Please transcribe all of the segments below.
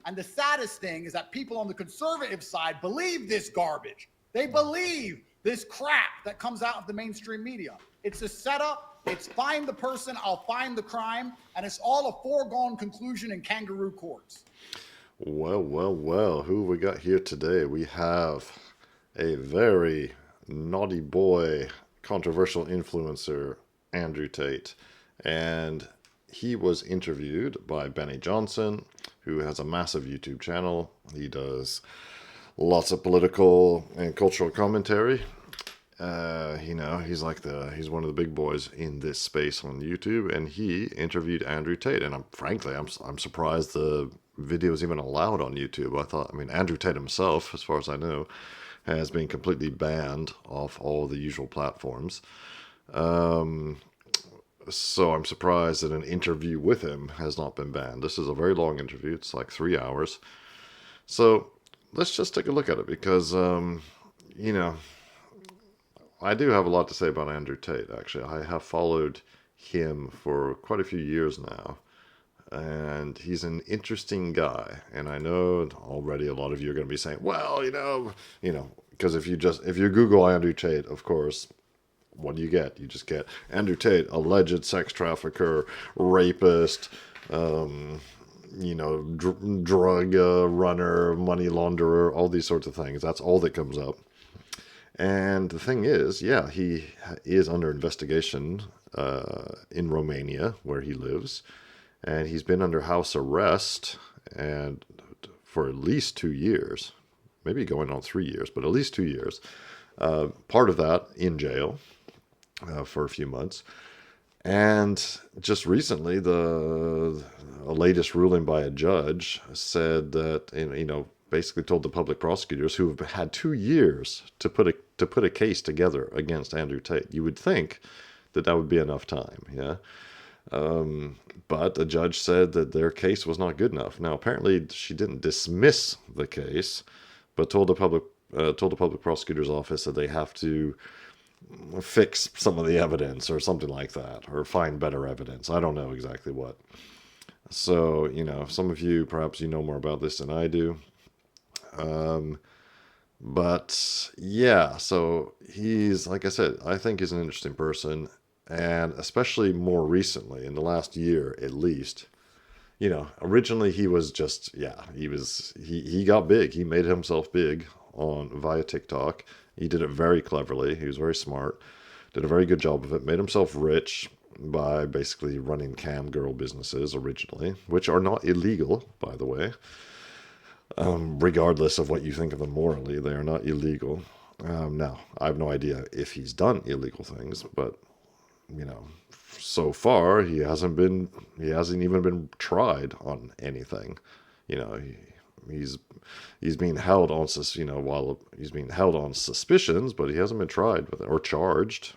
And the saddest thing is that people on the conservative side believe this garbage. They believe this crap that comes out of the mainstream media. It's a setup. It's find the person, I'll find the crime. And it's all a foregone conclusion in kangaroo courts. Well. Who we got here today? We have a very naughty boy, controversial influencer, Andrew Tate. And he was interviewed by Benny Jonson, who has a massive YouTube channel. He does lots of political and cultural commentary. He's one of the big boys in this space on YouTube, and he interviewed Andrew Tate. And I'm surprised the video is even allowed on YouTube. Andrew Tate himself, as far as I know, has been completely banned off all the usual platforms. So I'm surprised that an interview with him has not been banned. This is a very long interview. It's like 3 hours. So let's just take a look at it because, I do have a lot to say about Andrew Tate, actually. I have followed him for quite a few years now. And he's an interesting guy. And I know already a lot of you are going to be saying, well, because if you Google Andrew Tate, of course, what do you get? You just get Andrew Tate, alleged sex trafficker, rapist, drug runner, money launderer, all these sorts of things. That's all that comes up. And the thing is, yeah, he is under investigation in Romania, where he lives. And he's been under house arrest and for at least 2 years, maybe going on 3 years, but at least 2 years. Part of that in jail for a few months. And just recently, the latest ruling by a judge said that, basically told the public prosecutors who have had 2 years to put a case together against Andrew Tate. You would think that would be enough time, yeah. But the judge said that their case was not good enough. Now, apparently, she didn't dismiss the case, but told the public prosecutor's office that they have to fix some of the evidence or something like that, or find better evidence. I don't know exactly what. So, some of you, perhaps you know more about this than I do. But yeah, so he's, like I said, I think he's an interesting person. And especially more recently, in the last year at least, originally he was just, he got big. He made himself big via TikTok. He did it very cleverly. He was very smart, did a very good job of it, made himself rich by basically running cam girl businesses originally, which are not illegal, by the way. Regardless of what you think of them morally, they are not illegal. Now, I have no idea if he's done illegal things, but so far he hasn't even been tried on anything. He's being held on while he's being held on suspicions, but he hasn't been tried with it or charged.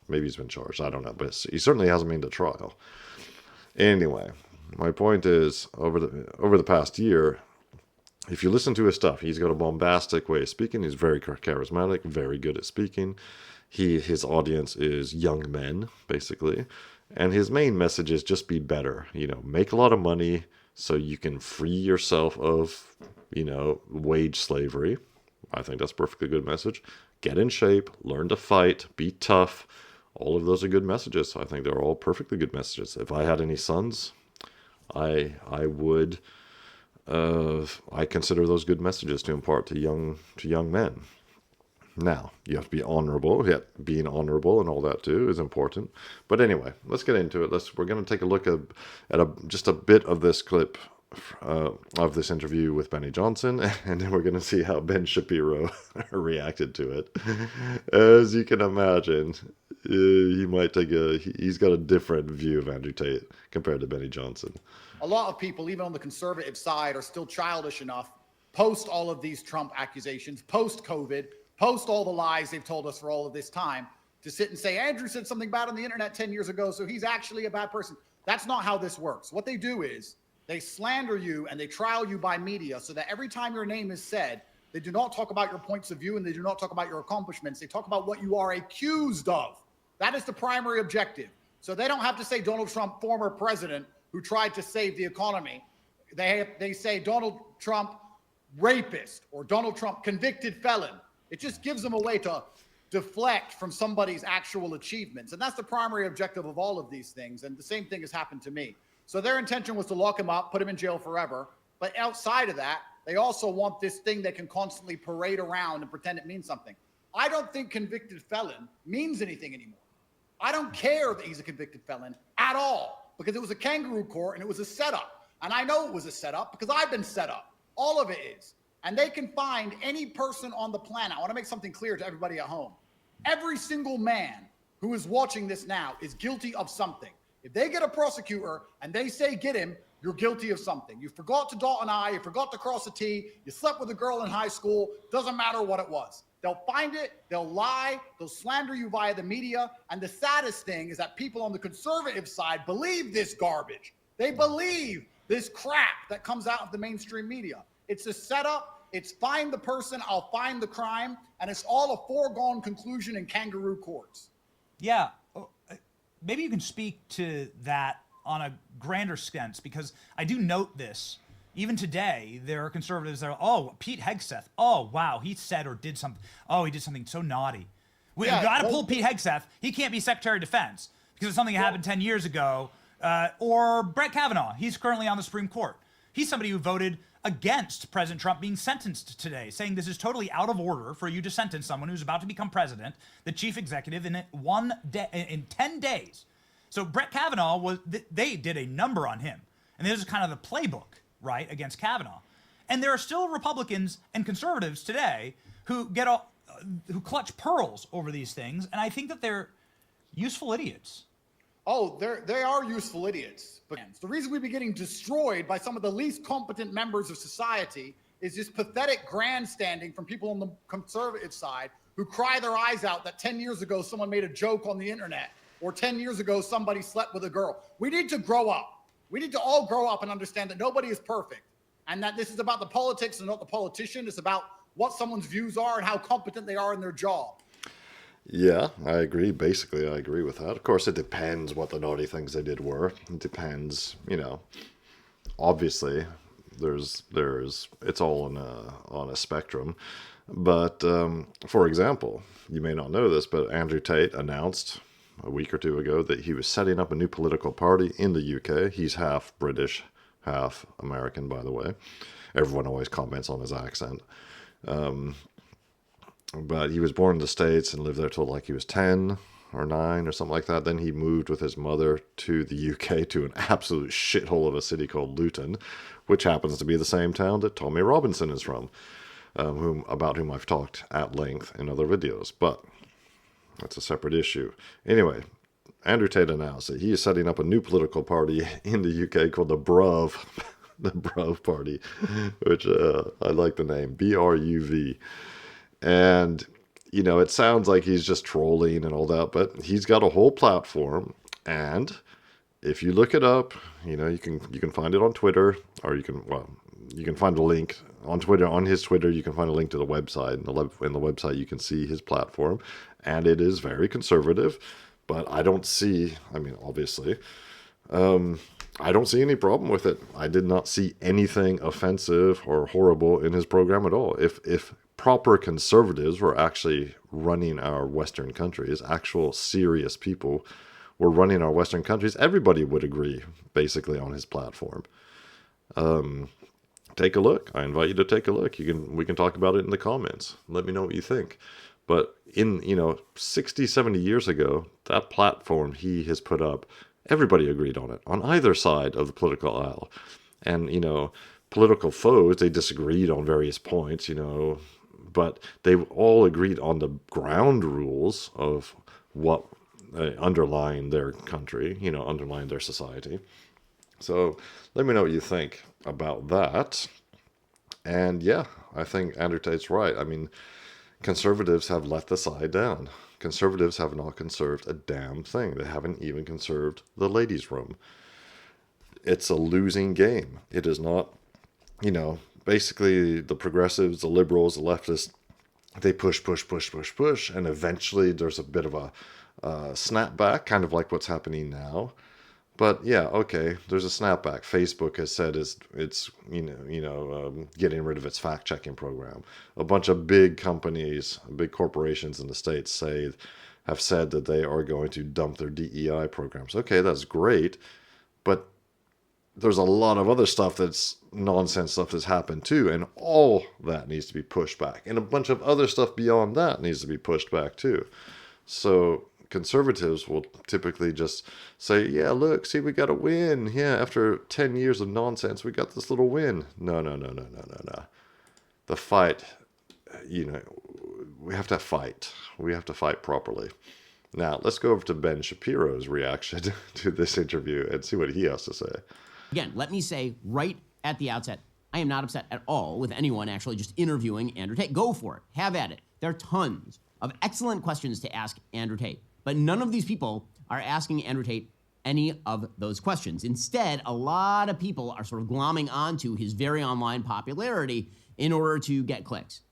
Maybe he's been charged, I don't know, but he certainly hasn't been to trial. Anyway, my point is, over the past year, if you listen to his stuff, he's got a bombastic way of speaking. He's very charismatic, very good at speaking. His audience is young men, basically. And his main message is just be better. Make a lot of money so you can free yourself of, wage slavery. I think that's a perfectly good message. Get in shape, learn to fight, be tough. All of those are good messages. I think they're all perfectly good messages. If I had any sons, I would... I consider those good messages to impart to young men. Now, you have to be honorable. Yeah, being honorable and all that too is important. But anyway, let's get into it. We're going to take a look at just a bit of this clip of this interview with Benny Jonson, and then we're going to see how Ben Shapiro reacted to it. As you can imagine, he's got a different view of Andrew Tate compared to Benny Jonson. A lot of people, even on the conservative side, are still childish enough, post all of these Trump accusations, post-COVID, post all the lies they've told us for all of this time, to sit and say, Andrew said something bad on the internet 10 years ago, so he's actually a bad person. That's not how this works. What they do is they slander you and they trial you by media so that every time your name is said, they do not talk about your points of view and they do not talk about your accomplishments. They talk about what you are accused of. That is the primary objective. So they don't have to say Donald Trump, former president, who tried to save the economy. they say Donald Trump rapist or Donald Trump convicted felon. It just gives them a way to deflect from somebody's actual achievements. And that's the primary objective of all of these things. And the same thing has happened to me. So their intention was to lock him up, put him in jail forever. But outside of that, they also want this thing that can constantly parade around and pretend it means something. I don't think convicted felon means anything anymore. I don't care that he's a convicted felon at all, because it was a kangaroo court and it was a setup. And I know it was a setup because I've been set up. All of it is. And they can find any person on the planet. I want to make something clear to everybody at home. Every single man who is watching this now is guilty of something. If they get a prosecutor and they say, get him, you're guilty of something. You forgot to dot an I, you forgot to cross a T, you slept with a girl in high school, doesn't matter what it was. They'll find it, they'll lie, they'll slander you via the media. And the saddest thing is that people on the conservative side believe this garbage. They believe this crap that comes out of the mainstream media. It's a setup. It's find the person, I'll find the crime, and it's all a foregone conclusion in kangaroo courts. Yeah, maybe you can speak to that on a grander sense, because I do note this. Even today, there are conservatives that are, oh, Pete Hegseth, oh, wow, he said or did something. Oh, he did something so naughty. We've got to pull Pete Hegseth. He can't be Secretary of Defense because it's something that happened 10 years ago. Or Brett Kavanaugh, he's currently on the Supreme Court. He's somebody who voted against President Trump being sentenced today, saying this is totally out of order for you to sentence someone who's about to become president, the chief executive, in 10 days. So Brett Kavanaugh, they did a number on him. And this is kind of the playbook, right, against Kavanaugh. And there are still Republicans and conservatives today who who clutch pearls over these things. And I think that they're useful idiots. Oh, they are useful idiots. But the reason we've been getting destroyed by some of the least competent members of society is this pathetic grandstanding from people on the conservative side who cry their eyes out that 10 years ago someone made a joke on the internet, or 10 years ago somebody slept with a girl. We need to grow up. We need to all grow up and understand that nobody is perfect, and that this is about the politics and not the politician. It's about what someone's views are and how competent they are in their job. Yeah, I agree. Basically, I agree with that. Of course, it depends what the naughty things they did were. It depends, obviously it's all on a spectrum. But for example, you may not know this, but Andrew Tate announced a week or two ago that he was setting up a new political party in the UK. He's half British, half American, by the way. Everyone always comments on his accent. But he was born in the States and lived there till like he was 10 or 9 or something like that. Then he moved with his mother to the UK, to an absolute shithole of a city called Luton, which happens to be the same town that Tommy Robinson is from, about whom I've talked at length in other videos. But that's a separate issue. Anyway, Andrew Tate announced that he is setting up a new political party in the UK called the Bruv, the Bruv Party, which I like the name, BRUV. And, it sounds like he's just trolling and all that, but he's got a whole platform. And if you look it up, you can find it on Twitter, or you can find a link on Twitter. On his Twitter, you can find a link to the website. In the website, you can see his platform. And it is very conservative, but I don't see, obviously, I don't see any problem with it. I did not see anything offensive or horrible in his program at all. If proper conservatives were actually running our Western countries, actual serious people were running our Western countries, everybody would agree, basically, on his platform. Take a look. I invite you to take a look. We can talk about it in the comments. Let me know what you think. But in, 60, 70 years ago, that platform he has put up, everybody agreed on it, on either side of the political aisle. And, political foes, they disagreed on various points, but they all agreed on the ground rules of what underlying their country, underlying their society. So let me know what you think about that. And yeah, I think Andrew Tate's right. Conservatives have let the side down. Conservatives have not conserved a damn thing. They haven't even conserved the ladies' room. It's a losing game. It is not, basically the progressives, the liberals, the leftists, they push, and eventually there's a bit of a snapback, kind of like what's happening now. But yeah, okay. There's a snapback. Facebook has said it's getting rid of its fact checking program. A bunch of big companies, big corporations in the States have said that they are going to dump their DEI programs. Okay, that's great, but there's a lot of other stuff that's nonsense stuff that's happened too, and all that needs to be pushed back, and a bunch of other stuff beyond that needs to be pushed back too. So conservatives will typically just say, yeah, look, see, we got a win. Yeah, after 10 years of nonsense, we got this little win. No, no, no, no, no, no, no. The fight, we have to fight. We have to fight properly. Now, let's go over to Ben Shapiro's reaction to this interview and see what he has to say. Again, let me say right at the outset, I am not upset at all with anyone actually just interviewing Andrew Tate. Go for it. Have at it. There are tons of excellent questions to ask Andrew Tate, but none of these people are asking Andrew Tate any of those questions. Instead, a lot of people are sort of glomming onto his very online popularity in order to get clicks.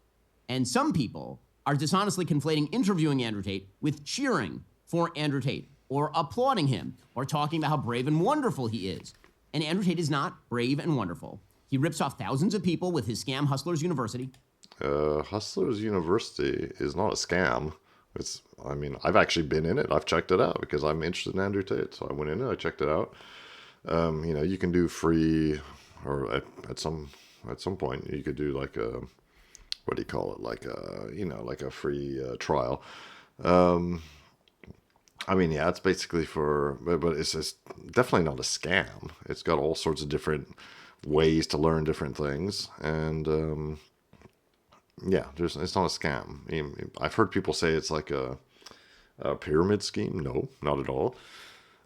And some people are dishonestly conflating interviewing Andrew Tate with cheering for Andrew Tate or applauding him or talking about how brave and wonderful he is. And Andrew Tate is not brave and wonderful. He rips off thousands of people with his scam Hustlers University. Hustlers University is not a scam. I've actually been in it. I've checked it out because I'm interested in Andrew Tate. So I went in it, I checked it out. You can do free, or at some point you could do like a, what do you call it? Like a free trial. It's basically but it's definitely not a scam. It's got all sorts of different ways to learn different things, and it's not a scam. I've heard people say it's like a pyramid scheme. No, not at all.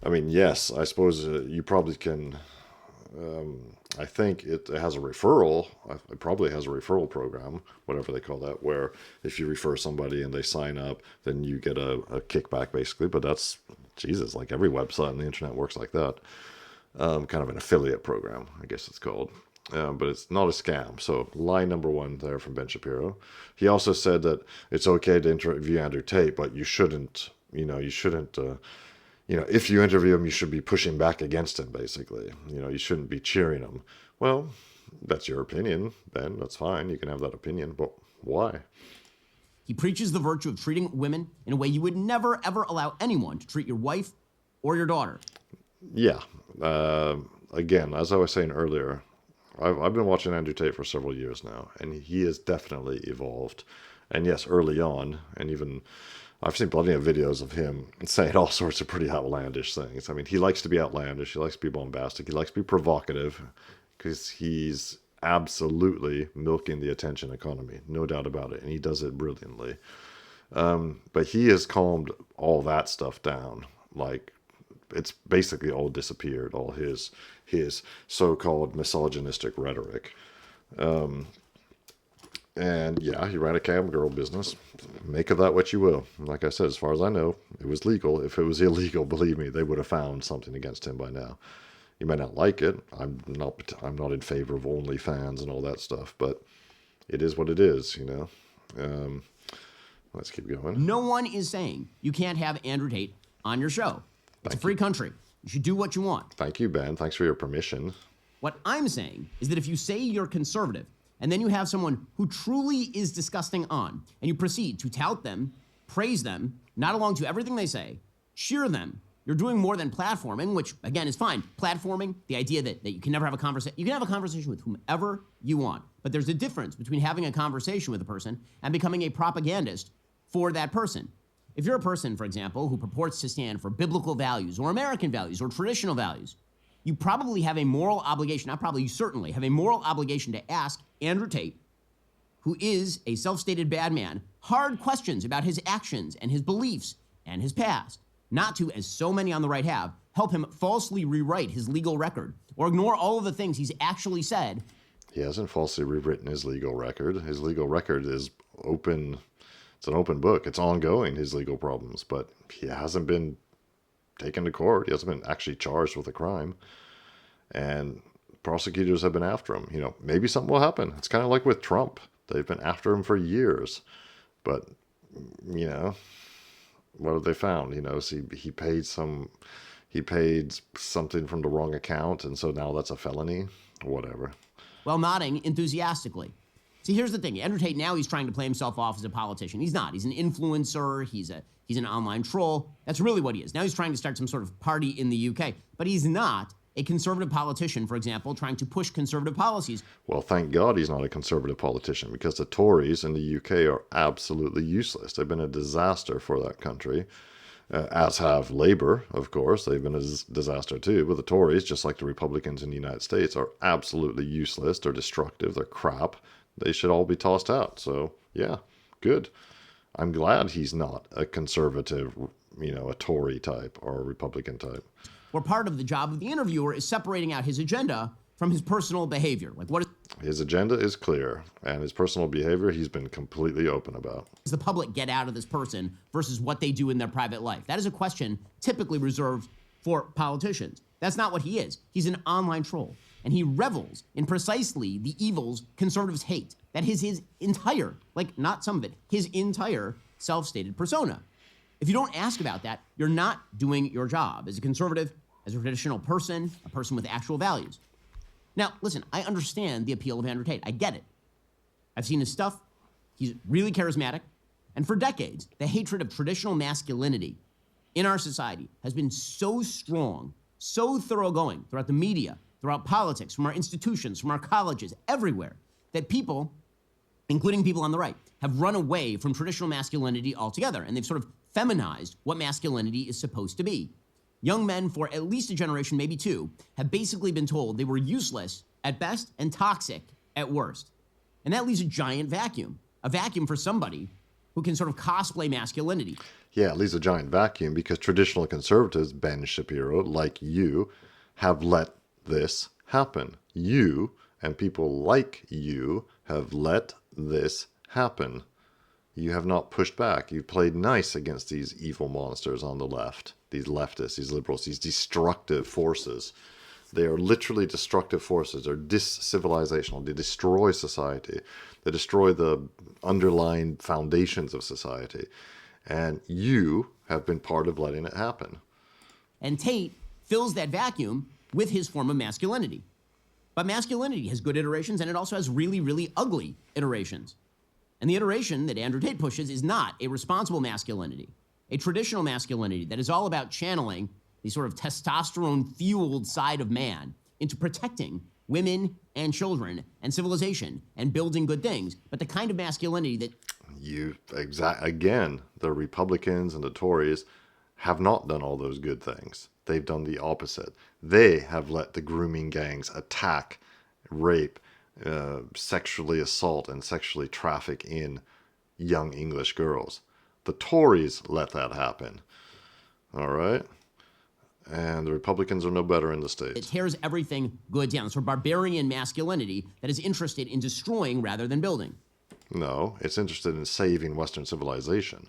Yes, I suppose you probably can. I think it has a referral. It probably has a referral program, whatever they call that, where if you refer somebody and they sign up, then you get a kickback, basically. But that's, Jesus, like every website on the internet works like that. Kind of an affiliate program, I guess it's called. But it's not a scam. So line number one there from Ben Shapiro. He also said that it's okay to interview Andrew Tate, but you shouldn't, if you interview him, you should be pushing back against him, basically. You shouldn't be cheering him. Well, that's your opinion, Ben. That's fine. You can have that opinion, but why? He preaches the virtue of treating women in a way you would never, ever allow anyone to treat your wife or your daughter. Yeah. Again, as I was saying earlier, I've been watching Andrew Tate for several years now, and he has definitely evolved. And yes, early on, and even I've seen plenty of videos of him saying all sorts of pretty outlandish things. He likes to be outlandish. He likes to be bombastic. He likes to be provocative because he's absolutely milking the attention economy. No doubt about it. And he does it brilliantly. But he has calmed all that stuff down. Like, it's basically all disappeared, all his so-called misogynistic rhetoric. And yeah, he ran a cam girl business. Make of that what you will. Like I said, as far as I know, it was legal. If it was illegal, believe me, they would have found something against him by now. You may not like it. I'm not in favor of OnlyFans and all that stuff, but it is what it is, Let's keep going. No one is saying you can't have Andrew Tate on your show. It's a free country. You should do what you want. Thank you, Ben. Thanks for your permission. What I'm saying is that if you say you're conservative, and then you have someone who truly is disgusting on, and you proceed to tout them, praise them, nod along to everything they say, cheer them, you're doing more than platforming, which, again, is fine. Platforming, the idea that you can never have a conversation. You can have a conversation with whomever you want, but there's a difference between having a conversation with a person and becoming a propagandist for that person. If you're a person, for example, who purports to stand for biblical values or American values or traditional values, you probably have a moral obligation, not probably, you certainly have a moral obligation to ask Andrew Tate, who is a self-stated bad man, hard questions about his actions and his beliefs and his past, not to, as so many on the right have, help him falsely rewrite his legal record or ignore all of the things he's actually said. He hasn't falsely rewritten his legal record. His legal record is open. It's an open book. It's ongoing, his legal problems, but he hasn't been taken to court. He hasn't been actually charged with a crime. And prosecutors have been after him. Maybe something will happen. It's kind of like with Trump. They've been after him for years. But, what have they found? He paid some he paid something from the wrong account, and so now that's a felony. Whatever. While nodding enthusiastically. See, here's the thing. Andrew Tate, now he's trying to play himself off as a politician. He's not. He's an influencer. He's an online troll. That's really what he is. Now he's trying to start some sort of party in the UK. But he's not a conservative politician, for example, trying to push conservative policies. Well, thank God he's not a conservative politician, because the Tories in the UK are absolutely useless. They've been a disaster for that country, as have Labour, of course. They've been a disaster too. But the Tories, just like the Republicans in the United States, are absolutely useless. They're destructive. They're crap. They should all be tossed out. So, yeah, good. I'm glad he's not a conservative, a Tory type or a Republican type. Where part of the job of the interviewer is separating out his agenda from his personal behavior. Like, what His agenda is clear, and his personal behavior he's been completely open about. does the public get out of this person versus what they do in their private life? That is a question typically reserved for politicians. That's not what he is. He's an online troll, and he revels in precisely the evils conservatives hate. That is his entire, not some of it, his entire self-stated persona. If you don't ask about that, you're not doing your job as a conservative, as a traditional person, a person with actual values. Now, listen, I understand the appeal of Andrew Tate. I get it. I've seen his stuff. He's really charismatic. And for decades, the hatred of traditional masculinity in our society has been so strong, so thoroughgoing throughout the media, throughout politics, from our institutions, from our colleges, everywhere, that people, including people on the right, have run away from traditional masculinity altogether. And they've sort of feminized what masculinity is supposed to be. Young men for at least a generation, maybe two, have basically been told they were useless at best and toxic at worst. And that leaves a giant vacuum, a vacuum for somebody who can sort of cosplay masculinity. Yeah, it leaves a giant vacuum because traditional conservatives, Ben Shapiro, like you, have let this happen. You and people like you have let this happen. You have not pushed back. You've played nice against these evil monsters on the left, these leftists, these liberals, these destructive forces. They are literally destructive forces. They're dis-civilizational. They destroy society. They destroy the underlying foundations of society. And you have been part of letting it happen. And Tate fills that vacuum with his form of masculinity. But masculinity has good iterations, and it also has really, really ugly iterations. And the iteration that Andrew Tate pushes is not a responsible masculinity, a traditional masculinity that is all about channeling the sort of testosterone-fueled side of man into protecting women and children and civilization and building good things, but the kind of masculinity that... Again, the Republicans and the Tories have not done all those good things. They've done the opposite. They have let the grooming gangs attack, rape, sexually assault, and sexually traffic in young English girls. The Tories let that happen. All right? And the Republicans are no better in the States. It tears everything good down. It's sort of barbarian masculinity that is interested in destroying rather than building. No, it's interested in saving Western civilization.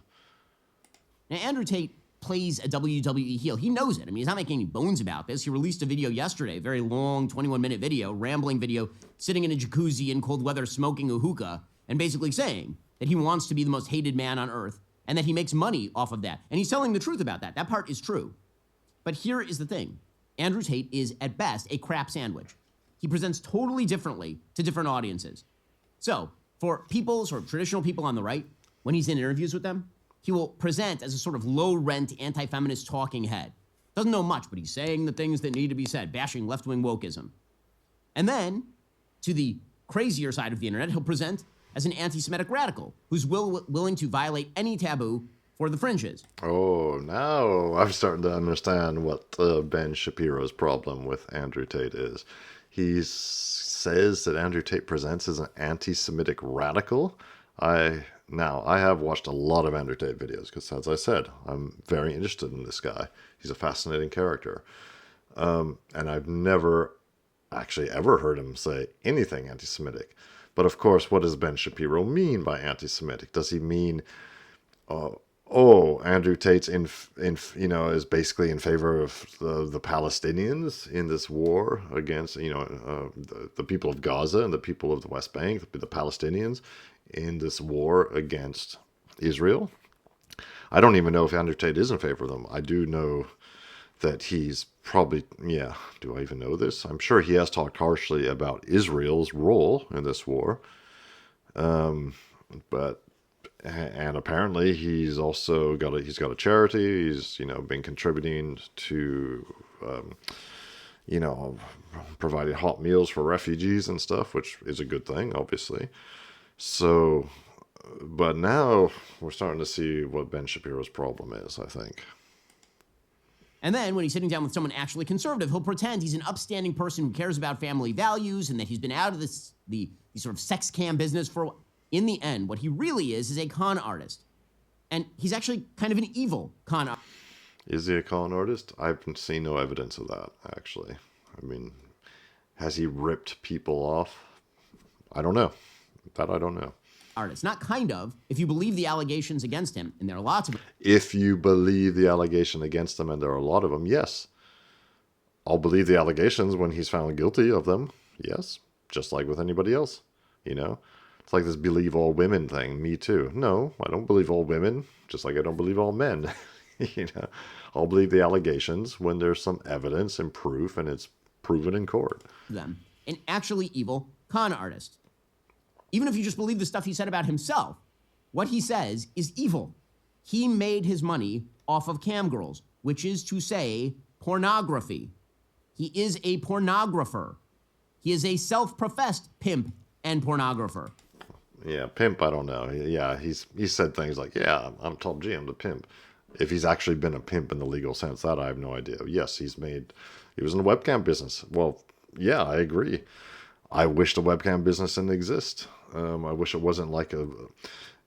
Now, Andrew Tate plays a WWE heel. He knows it. I mean, he's not making any bones about this. He released a video yesterday, a very long 21-minute video, rambling video, sitting in a jacuzzi in cold weather smoking a hookah, and basically saying that he wants to be the most hated man on earth and that he makes money off of that. And he's telling the truth about that. That part is true. But here is the thing. Andrew Tate is, at best, a crap sandwich. He presents totally differently to different audiences. So, for people, sort of traditional people on the right, when he's in interviews with them, he will present as a sort of low-rent, anti-feminist talking head. Doesn't know much, but he's saying the things that need to be said, bashing left-wing wokeism. And then, to the crazier side of the internet, he'll present as an anti-Semitic radical who's willing to violate any taboo for the fringes. Oh, now I'm starting to understand what Ben Shapiro's problem with Andrew Tate is. He says that Andrew Tate presents as an anti-Semitic radical. I have watched a lot of Andrew Tate videos because, as I said, I'm very interested in this guy. He's a fascinating character. And I've never actually ever heard him say anything anti-Semitic. But of course, what does Ben Shapiro mean by anti-Semitic? Does he mean, Andrew Tate's is basically in favor of the Palestinians in this war against, the people of Gaza and the people of the West Bank, the Palestinians in this war against Israel? I don't even know if Andrew Tate is in favor of them. I do know that he's probably, yeah, do I even know this? I'm sure he has talked harshly about Israel's role in this war. But and apparently he's also got a charity. He's, you know, been contributing to you know, providing hot meals for refugees and stuff, which is a good thing, obviously. So, but now we're starting to see what Ben Shapiro's problem is, I think. And then when he's sitting down with someone actually conservative, he'll pretend he's an upstanding person who cares about family values and that he's been out of the sort of sex cam business for. In the end, what he really is a con artist. And he's actually kind of an evil con artist. Is he a con artist? I've seen no evidence of that, actually. I mean, has he ripped people off? I don't know. That I don't know. Artist. Not kind of, if you believe the allegations against him, and there are lots of. If you believe the allegation against him, and there are a lot of them, yes. I'll believe the allegations when he's found guilty of them, yes. Just like with anybody else, you know? It's like this believe all women thing. Me too. No, I don't believe all women, just like I don't believe all men. You know, I'll believe the allegations when there's some evidence and proof and it's proven in court. Them. An actually evil con artist. Even if you just believe the stuff he said about himself, what he says is evil. He made his money off of cam girls, which is to say pornography. He is a pornographer. He is a self-professed pimp and pornographer. Yeah, pimp, I don't know. Yeah, he said things like, yeah, I'm Top G, I'm the pimp. If he's actually been a pimp in the legal sense, that I have no idea. Yes, he was in the webcam business. Well, yeah, I agree. I wish the webcam business didn't exist. I wish it wasn't like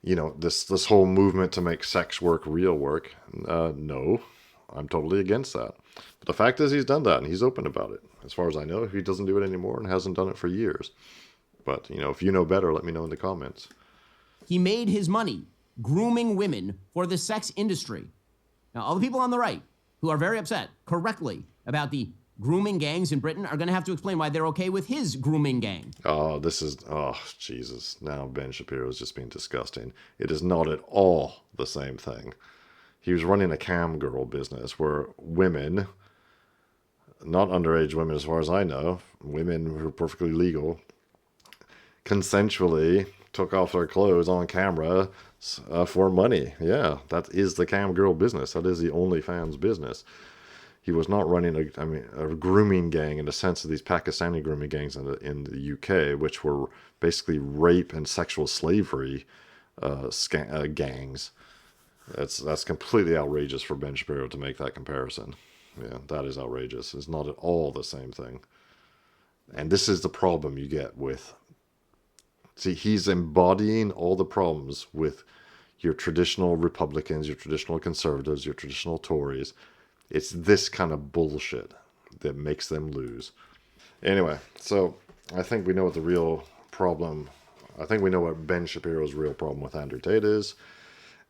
this whole movement to make sex work real work. No, I'm totally against that. But the fact is he's done that and he's open about it. As far as I know, he doesn't do it anymore and hasn't done it for years. But, you know, if you know better, let me know in the comments. He made his money grooming women for the sex industry. Now, all the people on the right who are very upset, correctly, about the grooming gangs in Britain are going to have to explain why they're okay with his grooming gang. Oh, Jesus. Now Ben Shapiro is just being disgusting. It is not at all the same thing. He was running a cam girl business where women, not underage women as far as I know, women who are perfectly legal, consensually took off their clothes on camera for money. Yeah, that is the cam girl business. That is the OnlyFans business. He was not running a grooming gang in the sense of these Pakistani grooming gangs in the UK, which were basically rape and sexual slavery gangs. That's completely outrageous for Ben Shapiro to make that comparison. Yeah, that is outrageous. It's not at all the same thing. And this is the problem you get with. See, he's embodying all the problems with your traditional Republicans, your traditional conservatives, your traditional Tories. It's this kind of bullshit that makes them lose. Anyway, so I think we know what the real problem, I think we know what Ben Shapiro's real problem with Andrew Tate is.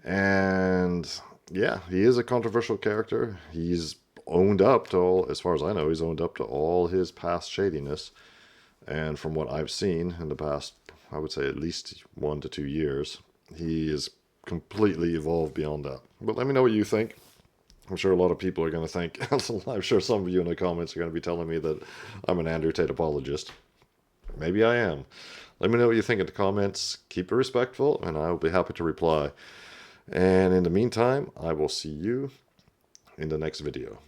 And yeah, he is a controversial character. He's owned up to all, as far as I know, he's owned up to all his past shadiness. And from what I've seen in the past, I would say at least 1 to 2 years, he is completely evolved beyond that. But let me know what you think. I'm sure a lot of people are going to think, I'm sure some of you in the comments are going to be telling me that I'm an Andrew Tate apologist. Maybe I am. Let me know what you think in the comments. Keep it respectful, and I will be happy to reply. And in the meantime, I will see you in the next video.